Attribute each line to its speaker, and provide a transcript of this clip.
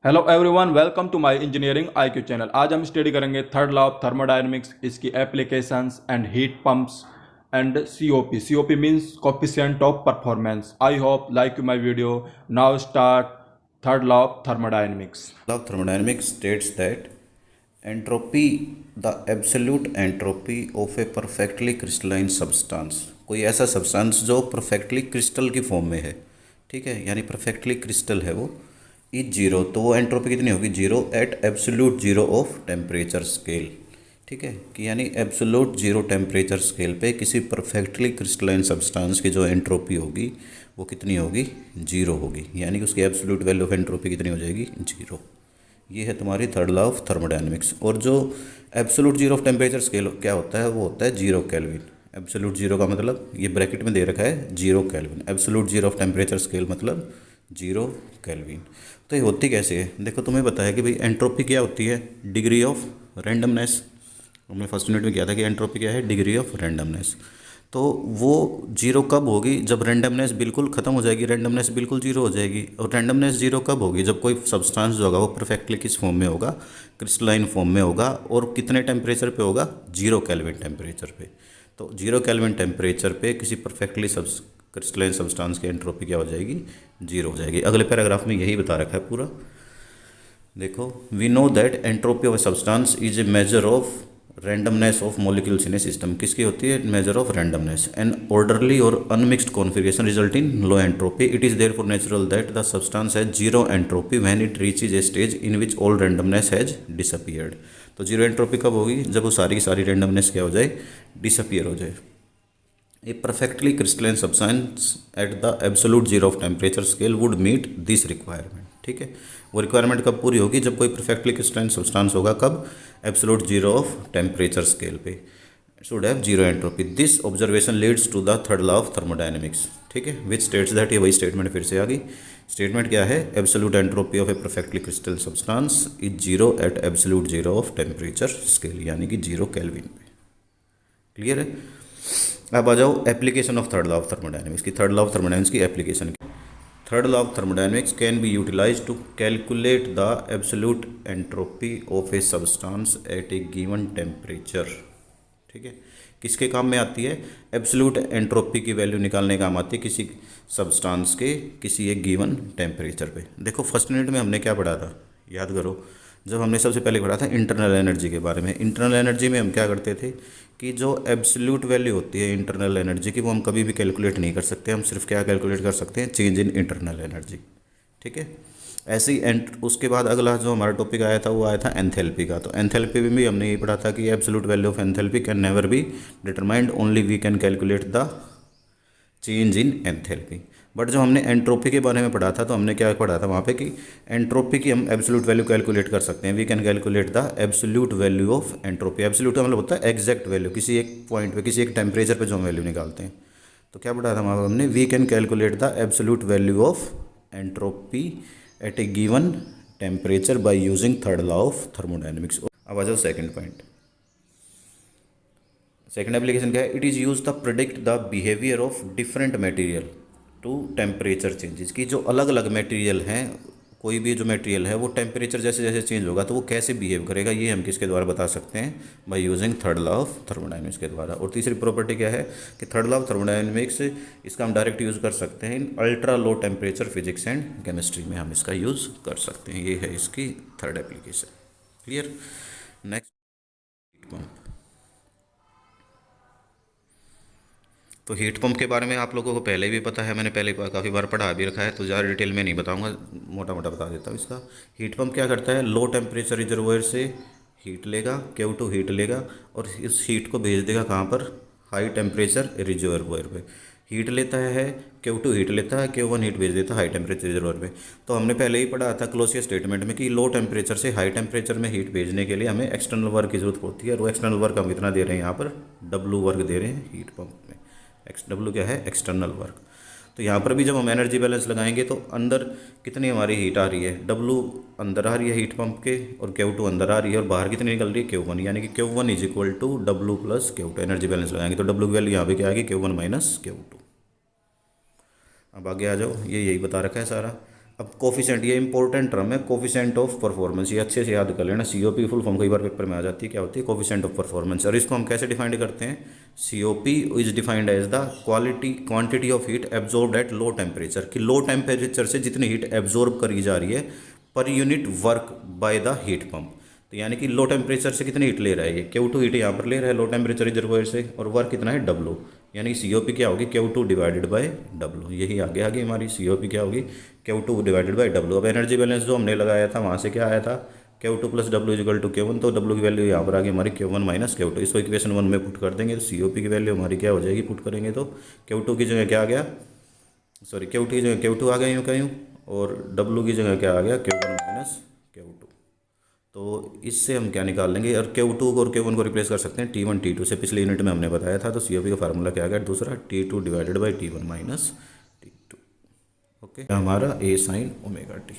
Speaker 1: Hello everyone, welcome to my engineering IQ channel. आज हम study करेंगे थर्ड लॉ ऑफ थर्मोडायनेमिक्स, इसकी applications and heat pumps and COP. COP means coefficient of performance. I hope like my video. Now start third law of thermodynamics.
Speaker 2: Law of thermodynamics states that entropy, the absolute entropy of a perfectly crystalline substance, कोई ऐसा substance जो perfectly crystal की form में है, ठीक है, यानी perfectly crystal है वो, इज जीरो। तो वो एंट्रोपी कितनी होगी? Zero at absolute zero of temperature scale, ठीक है, कि यानी एब्सोल्यूट जीरो टेम्परेचर स्केल पे किसी परफेक्टली क्रिस्टलाइन सब्सटेंस की जो एंट्रोपी होगी वो कितनी होगी? जीरो होगी, यानी कि उसकी एब्सोल्यूट वैल्यू ऑफ एंट्रोपी कितनी हो जाएगी? जीरो। ये है तुम्हारी थर्ड लॉ ऑफ थर्मोडायनेमिक्स। और जो absolute zero of temperature scale क्या होता है? वो होता है जीरो केल्विन। एब्सोल्यूट जीरो का मतलब ये ब्रैकेट में दे रखा है zero kelvin. Absolute zero of temperature scale मतलब जीरो केल्विन। तो ये होती कैसे है? देखो, तुम्हें पता है कि भाई एंट्रोपी क्या होती है? Degree of randomness. हमने फर्स्ट यूनिट में किया था कि एंट्रोपी क्या है? Degree of randomness. तो वो जीरो कब होगी? जब रैंडमनेस बिल्कुल ख़त्म हो जाएगी, रैंडमनेस बिल्कुल जीरो हो जाएगी। और रैंडमनेस जीरो कब होगी? जब कोई सब्सटेंस जो होगा वो परफेक्टली किस फॉर्म में होगा? क्रिस्टलाइन फॉर्म में होगा। और कितने टेम्परेचर पे होगा? जीरो केल्विन टेम्परेचर पे। तो जीरो केल्विन टेम्परेचर पे किसी परफेक्टली क्रिस्टलाइन सब्सटेंस की एंट्रोपी क्या हो जाएगी? जीरो हो जाएगी। अगले पैराग्राफ में यही बता रखा है पूरा। देखो, we know that entropy of substance is a measure of randomness of molecules in a system. किसकी होती है? Measure of randomness. An orderly और unmixed configuration result in low entropy. It is therefore natural that the substance has zero entropy when it reaches a stage in which all randomness has disappeared. तो zero entropy कब होगी? जब वो सारी की सारी randomness क्या हो जाए? डिसअपीयर हो जाए। A perfectly crystalline substance at the absolute zero of temperature scale would meet this requirement, ठीक है। वो रिक्वायरमेंट कब पूरी होगी? जब कोई परफेक्टली क्रिस्टलाइन सब्सटेंस होगा। कब? Absolute zero of temperature scale पे। Should have zero entropy. This observation leads to the third law of thermodynamics, ठीक है, विच स्टेट्स दैट। ये वही स्टेटमेंट फिर से आ गई। स्टेटमेंट क्या है? Absolute entropy of a perfectly crystal substance is zero at absolute zero of temperature scale, यानी कि जीरो केल्विन पे। क्लियर है? अब आ जाओ application of third law of thermodynamics की। थर्ड लॉ ऑफ थर्मोडायनेमिक्स की एप्लीकेशन की। Third law of thermodynamics can be utilize to calculate the absolute entropy of a substance at a given temperature, ठीक है। किसके काम में आती है? एब्सोल्यूट एंट्रोपी की वैल्यू निकालने काम आती है किसी सब्सटेंस के किसी एक गिवन टेम्परेचर पे। देखो, फर्स्ट यूनिट में हमने क्या पढ़ा था? याद करो, जब हमने सबसे पहले पढ़ा था इंटरनल एनर्जी के बारे में। इंटरनल एनर्जी में हम क्या करते थे कि जो एब्सोल्यूट वैल्यू होती है इंटरनल एनर्जी की, वो हम कभी भी कैलकुलेट नहीं कर सकते। हम सिर्फ क्या कैलकुलेट कर सकते हैं? चेंज इन इंटरनल एनर्जी, ठीक है। ऐसे ही उसके बाद अगला जो हमारा टॉपिक आया था वो आया था एंथैल्पी का। तो एंथैल्पी में भी हमने ये पढ़ा था कि absolute value of enthalpy can never be determined, only we can calculate the change in enthalpy. But जब हमने एंट्रोपी के बारे में पढ़ा था तो हमने क्या पढ़ा था वहाँ पे कि एंट्रोपी की हम एब्सोल्यूट वैल्यू कैलकुलेट कर सकते हैं। We can calculate the absolute value of entropy. Absolute का मतलब होता है एग्जैक्ट वैल्यू, किसी एक पॉइंट पे, किसी एक टेम्परेचर पे जो हम वैल्यू निकालते हैं। तो क्या पढ़ा था वहाँ पे हमने? We can calculate the absolute value of entropy at a given temperature by using third law of thermodynamics. अब आ जाओ सेकेंड पॉइंट। सेकेंड एप्लीकेशन क्या है? It is use the predict the behaviour of different material to temperature changes. की जो अलग अलग material हैं, कोई भी जो मटेरियल है वो टेम्परेचर जैसे जैसे चेंज होगा तो वो कैसे बिहेव करेगा, ये हम किसके द्वारा बता सकते हैं? By using third law of thermodynamics के द्वारा। और तीसरी प्रॉपर्टी क्या है कि थर्ड लॉ ऑफ थर्मोडायनेमिक्स, इसका हम डायरेक्ट यूज़ कर सकते हैं इन ultra low temperature physics and chemistry में, हम इसका यूज़ कर सकते हैं। ये है इसकी third application. Clear? Next, heat pump. तो हीट पंप के बारे में आप लोगों को पहले भी पता है, मैंने पहले काफ़ी बार पढ़ा भी रखा है, तो ज़्यादा डिटेल में नहीं बताऊंगा, मोटा मोटा बता देता हूँ इसका। हीट पंप क्या करता है? लो टेम्परेचर रिजर्वायर से हीट लेगा, Q2 हीट लेगा, और इस हीट को भेज देगा कहाँ पर? हाई टेम्परेचर रिजर्वायर पे। हीट लेता है, Q2 हीट लेता है, Q1 हीट भेज देता है हाई टेम्परेचर रिजर्वायर पे। तो हमने पहले ही पढ़ा था क्लोसियस स्टेटमेंट में कि लो टेम्परेचर से हाई टेम्परेचर में हीट भेजने के लिए हमें एक्सटर्नल वर्क की जरूरत होती है। और वो एक्सटर्नल वर्क हम इतना दे रहे हैं यहाँ पर, W वर्क दे रहे हैं हीट पंप में। W क्या है? External work. तो यहाँ पर भी जब हम एनर्जी बैलेंस लगाएंगे तो अंदर कितनी हमारी हीट आ रही है? W अंदर आ रही है हीट पंप के, और Q2 अंदर आ रही है, और बाहर कितनी निकल रही है? Q1, यानी कि Q1 is equal to W plus Q2। Energy balance लगाएंगे तो W की वैल्यू यहाँ पे क्या आएगी? Q1 minus Q2। अब आगे आ जाओ, ये यही बता रखा है सारा। अब कोफिशेंट, ये इंपॉर्टेंट टर्म है, कोफिशेंट ऑफ परफॉर्मेंस, ये अच्छे से याद कर लेना। सीओपी की फुल फॉर्म कई बार पेपर में आ जाती है, क्या होती है? Coefficient of performance. और इसको हम कैसे डिफाइन करते हैं? COP is defined as the quantity of heat absorbed at low temperature, कि लो टेम्परेचर से जितनी हीट एब्जॉर्ब करी जा रही है per unit work by the heat pump. तो यानी कि लो टेम्परेचर से कितनी हीट ले रहा है? ये Q2 हीट यहाँ पर ले रहा है लो टेम्परेचर रिजर्वायर से, और वर्क कितना है? W। यानी COP क्या होगी? Q2 divided by W। यही आगे आगे हमारी COP क्या होगी? Q2 divided by W। अब एनर्जी बैलेंस जो हमने लगाया था वहाँ से क्या आया था? Q2 plus W is equal to Q1, तो W की वैल्यू यहाँ पर आ गई हमारी Q1 माइनस Q2। इसको इक्वेशन 1 में पुट कर देंगे तो COP की वैल्यू हमारी क्या हो जाएगी? पुट करेंगे तो Q2 की जगह क्या आ गया? सॉरी, Q2 की जगह Q2 आ गया यूँ का यूँ, और W की जगह क्या आ गया? Q1 minus Q2। तो इससे हम क्या निकाल लेंगे? और Q2 को और Q1 को रिप्लेस कर सकते हैं T1 T2 से, पिछले यूनिट में हमने बताया था। तो COP का फार्मूला क्या आ गया? दूसरा T2 divided by T1 minus T2। Okay, हमारा A sin ओमेगा टी।